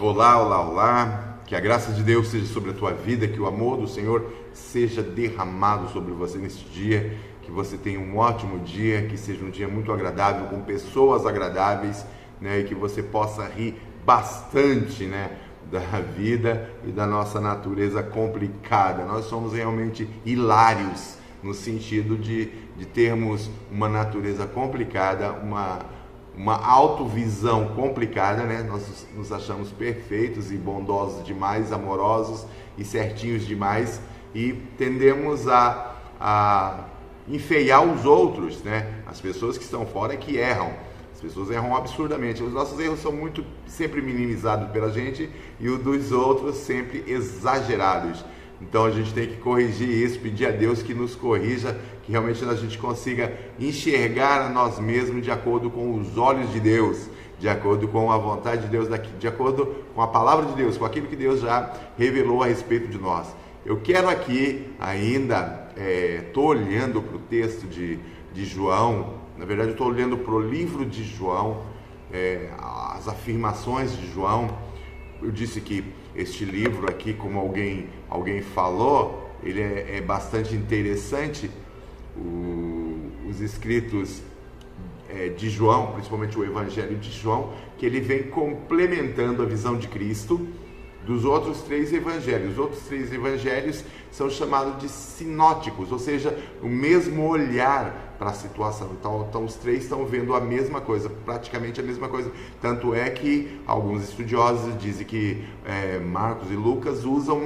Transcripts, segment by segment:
Olá, olá, olá. Que a graça de Deus seja sobre a tua vida, que o amor do Senhor seja derramado sobre você neste dia, que você tenha um ótimo dia, que seja um dia muito agradável, com pessoas agradáveis, né? E que você possa rir bastante, né? Da vida e da nossa natureza complicada. Nós somos realmente hilários no sentido de termos uma natureza complicada, uma autovisão complicada, né? Nós nos achamos perfeitos e bondosos demais, amorosos e certinhos demais e tendemos a enfeiar os outros, né? As pessoas que estão fora que erram. As pessoas erram absurdamente. Os nossos erros são muito sempre minimizados pela gente e os dos outros sempre exagerados. Então a gente tem que corrigir isso, pedir a Deus que nos corrija, que realmente a gente consiga enxergar a nós mesmos de acordo com os olhos de Deus, de acordo com a vontade de Deus, de acordo com a palavra de Deus, com aquilo que Deus já revelou a respeito de nós. Eu quero aqui ainda, estou olhando para o texto de João, na verdade eu estou olhando para o livro de João, as afirmações de João. Eu disse que este livro aqui, como alguém falou, ele é bastante interessante. Os escritos de João, principalmente o Evangelho de João, que ele vem complementando a visão de Cristo dos outros três evangelhos. Os outros três evangelhos são chamados de sinóticos, ou seja, o mesmo olhar para a situação. Então os três estão vendo a mesma coisa, praticamente a mesma coisa. Tanto é que alguns estudiosos dizem que Marcos e Lucas usam,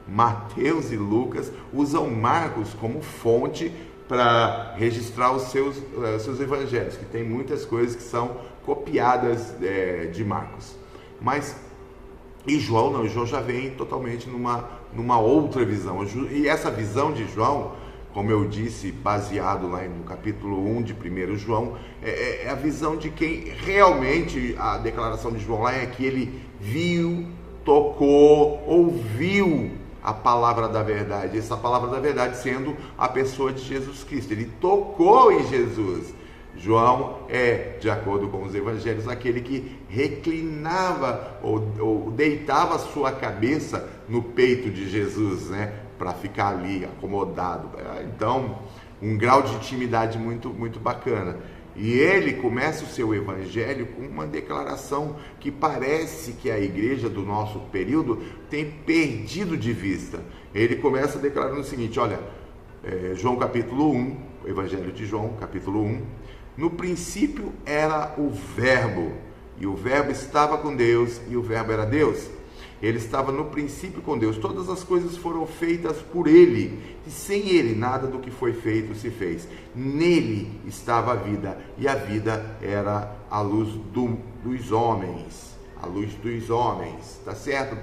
Mateus e Lucas usam Marcos como fonte para registrar os seus evangelhos, que tem muitas coisas que são copiadas de Marcos. E João não, João já vem totalmente numa outra visão. E essa visão de João, como eu disse, baseado lá no capítulo 1 de 1 João, é a visão de quem realmente, a declaração de João lá é que ele viu, tocou, ouviu a palavra da verdade. Essa palavra da verdade sendo a pessoa de Jesus Cristo. Ele tocou em Jesus. João de acordo com os evangelhos, aquele que reclinava ou deitava a sua cabeça no peito de Jesus, né, para ficar ali acomodado. Então, um grau de intimidade muito, muito bacana. E ele começa o seu evangelho com uma declaração que parece que a igreja do nosso período tem perdido de vista. Ele começa declarando o seguinte, olha, João capítulo 1, o evangelho de João capítulo 1, no princípio era o Verbo, e o Verbo estava com Deus, e o Verbo era Deus. Ele estava no princípio com Deus. Todas as coisas foram feitas por Ele, e sem Ele nada do que foi feito se fez. Nele estava a vida, e a vida era a luz dos homens. A luz dos homens, tá certo?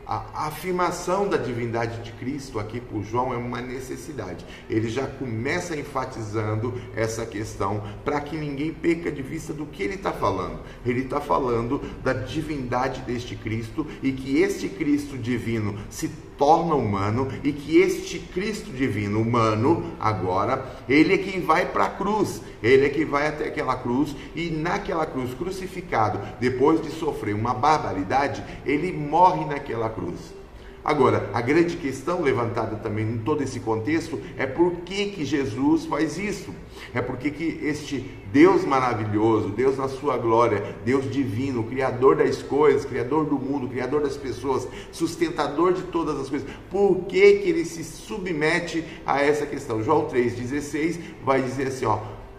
A afirmação da divindade de Cristo aqui por João é uma necessidade. Ele já começa enfatizando essa questão para que ninguém perca de vista do que ele está falando. Ele está falando da divindade deste Cristo e que este Cristo divino se torna humano e que este Cristo divino humano agora, ele é quem vai para a cruz, ele é quem vai até aquela cruz e naquela cruz crucificado, depois de sofrer uma barbaridade, ele morre naquela cruz. Agora, a grande questão levantada também em todo esse contexto é por que Jesus faz isso. É porque que este Deus maravilhoso, Deus na sua glória, Deus divino, Criador das coisas, Criador do mundo, Criador das pessoas, sustentador de todas as coisas, por que ele se submete a essa questão? João 3,16 vai dizer assim,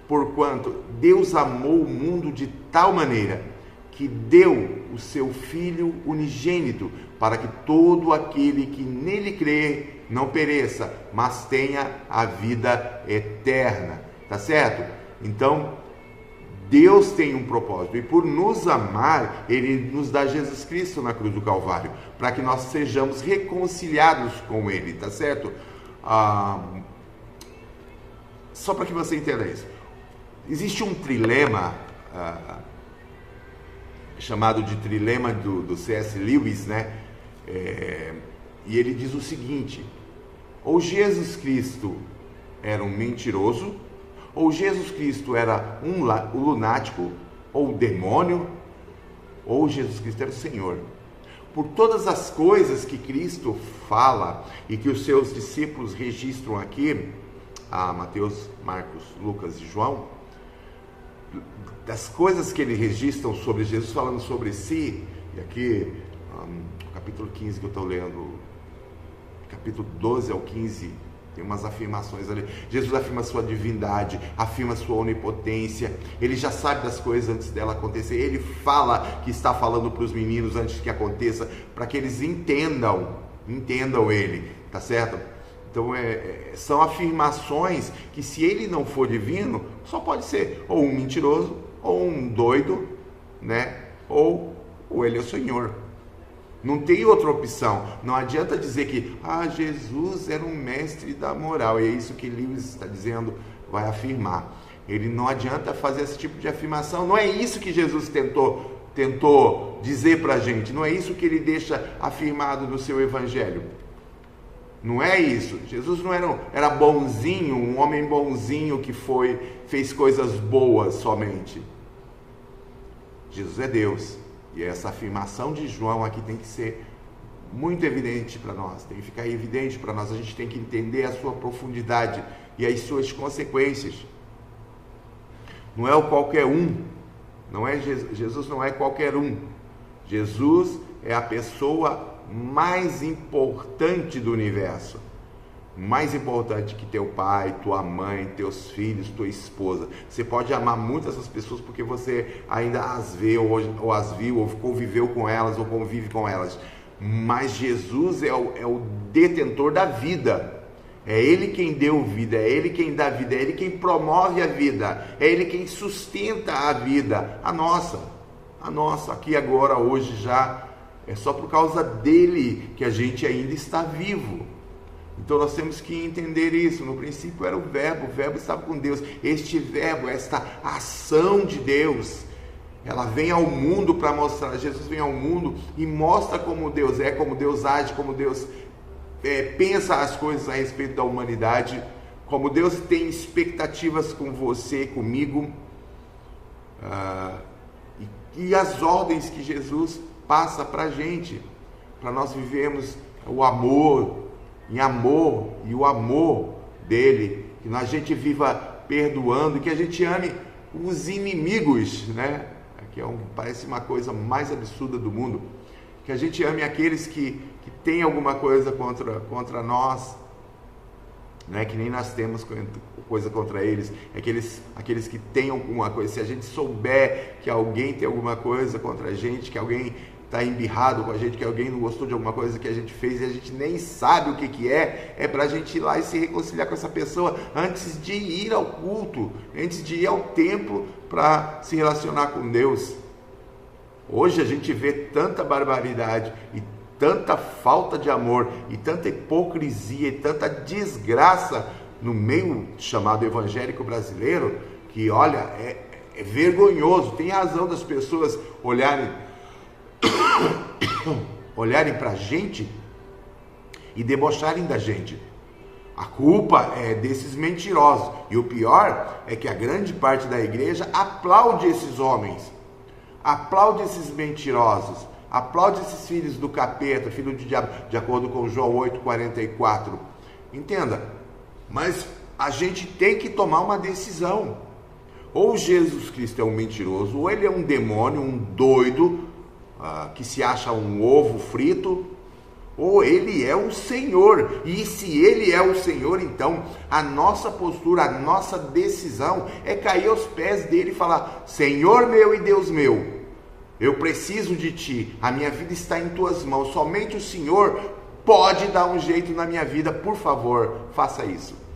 porquanto Deus amou o mundo de tal maneira que deu o seu Filho unigênito, para que todo aquele que nele crê não pereça, mas tenha a vida eterna. Tá certo? Então, Deus tem um propósito, e por nos amar, Ele nos dá Jesus Cristo na cruz do Calvário, para que nós sejamos reconciliados com Ele, tá certo? Só para que você entenda isso. Existe um trilema chamado de trilema do C.S. Lewis, né? E ele diz o seguinte: ou Jesus Cristo era um mentiroso, ou Jesus Cristo era um lunático, ou demônio, ou Jesus Cristo era o Senhor. Por todas as coisas que Cristo fala e que os seus discípulos registram aqui, Mateus, Marcos, Lucas e João, das coisas que eles registram sobre Jesus falando sobre si, e aqui, capítulo 15 que eu estou lendo, capítulo 12 ao 15, tem umas afirmações ali. Jesus afirma sua divindade, afirma sua onipotência, ele já sabe das coisas antes dela acontecer, ele fala que está falando para os meninos antes que aconteça, para que eles entendam ele, tá certo? Então são afirmações que, se ele não for divino, só pode ser ou um mentiroso, ou um doido, né? Ou ele é o Senhor. Não tem outra opção. Não adianta dizer que Jesus era um mestre da moral. E é isso que Lewis está dizendo, vai afirmar. Ele não adianta fazer esse tipo de afirmação. Não é isso que Jesus tentou dizer para a gente. Não é isso que ele deixa afirmado no seu evangelho. Não é isso. Jesus não era bonzinho, um homem bonzinho que fez coisas boas somente. Jesus é Deus. E essa afirmação de João aqui tem que ser muito evidente para nós, tem que ficar evidente para nós. A gente tem que entender a sua profundidade e as suas consequências. Não é o qualquer um, Jesus não é qualquer um. Jesus é a pessoa mais importante do universo. Mais importante que teu pai, tua mãe, teus filhos, tua esposa. Você pode amar muito essas pessoas porque você ainda as vê, ou as viu, ou conviveu com elas, ou convive com elas. Mas Jesus é o detentor da vida. É Ele quem deu vida, é Ele quem dá vida, é Ele quem promove a vida, é Ele quem sustenta a vida, a nossa, aqui agora, hoje já. É só por causa dele que a gente ainda está vivo. Então nós temos que entender isso. No princípio era o verbo estava com Deus. Este verbo, esta ação de Deus, ela vem ao mundo para mostrar. Jesus vem ao mundo e mostra como Deus é, como Deus age, como Deus pensa as coisas a respeito da humanidade, como Deus tem expectativas com você, comigo, e as ordens que Jesus passa para a gente, para nós vivermos o amor, em amor, e o amor dele, que a gente viva perdoando, que a gente ame os inimigos, né? Que parece uma coisa mais absurda do mundo, que a gente ame aqueles que têm alguma coisa contra nós, né? Que nem nós temos coisa contra eles, aqueles que têm alguma coisa. Se a gente souber que alguém tem alguma coisa contra a gente, que alguém está embirrado com a gente, que alguém não gostou de alguma coisa que a gente fez e a gente nem sabe o que é para a gente ir lá e se reconciliar com essa pessoa antes de ir ao culto, antes de ir ao templo para se relacionar com Deus. Hoje a gente vê tanta barbaridade e tanta falta de amor e tanta hipocrisia e tanta desgraça no meio chamado evangélico brasileiro, que olha, é vergonhoso. Tem razão das pessoas olharem para a gente e debocharem da gente. A culpa é desses mentirosos. E o pior é que a grande parte da igreja aplaude esses homens, aplaude esses mentirosos, aplaude esses filhos do capeta, filho do diabo, de acordo com João 8,44. Entenda, mas a gente tem que tomar uma decisão. Ou Jesus Cristo é um mentiroso, ou ele é um demônio, um doido, que se acha um ovo frito, ou ele é o Senhor. E se ele é o Senhor, então a nossa postura, a nossa decisão é cair aos pés dele e falar: Senhor meu e Deus meu, eu preciso de ti, a minha vida está em tuas mãos, somente o Senhor pode dar um jeito na minha vida, por favor, faça isso.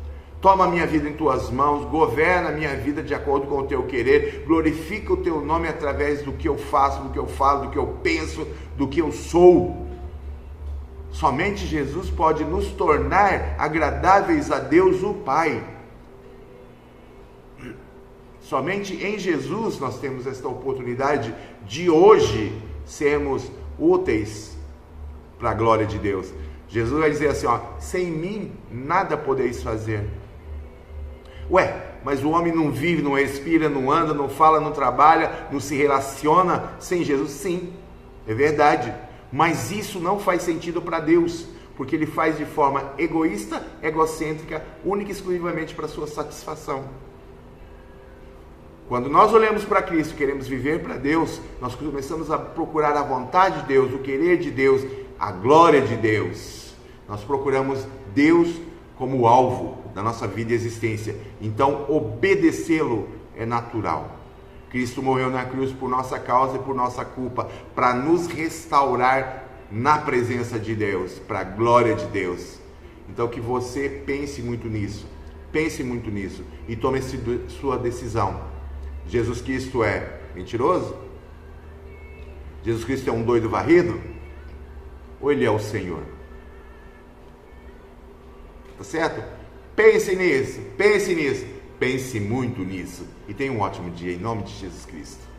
Toma a minha vida em tuas mãos, governa a minha vida de acordo com o teu querer, glorifica o teu nome através do que eu faço, do que eu falo, do que eu penso, do que eu sou. Somente Jesus pode nos tornar agradáveis a Deus o Pai. Somente em Jesus nós temos esta oportunidade de hoje sermos úteis para a glória de Deus. Jesus vai dizer assim, sem mim nada podeis fazer. mas o homem não vive, não respira, não anda, não fala, não trabalha, não se relaciona sem Jesus. Sim, é verdade. Mas isso não faz sentido para Deus, porque Ele faz de forma egoísta, egocêntrica, única e exclusivamente para a sua satisfação. Quando nós olhamos para Cristo e queremos viver para Deus, nós começamos a procurar a vontade de Deus, o querer de Deus, a glória de Deus. Nós procuramos Deus como alvo da nossa vida e existência. Então, obedecê-lo é natural. Cristo morreu na cruz por nossa causa e por nossa culpa, para nos restaurar na presença de Deus, para a glória de Deus. Então, que você pense muito nisso e tome sua decisão. Jesus Cristo é mentiroso? Jesus Cristo é um doido varrido? Ou Ele é o Senhor? Tá certo? Pense nisso, pense muito nisso. E tenha um ótimo dia em nome de Jesus Cristo.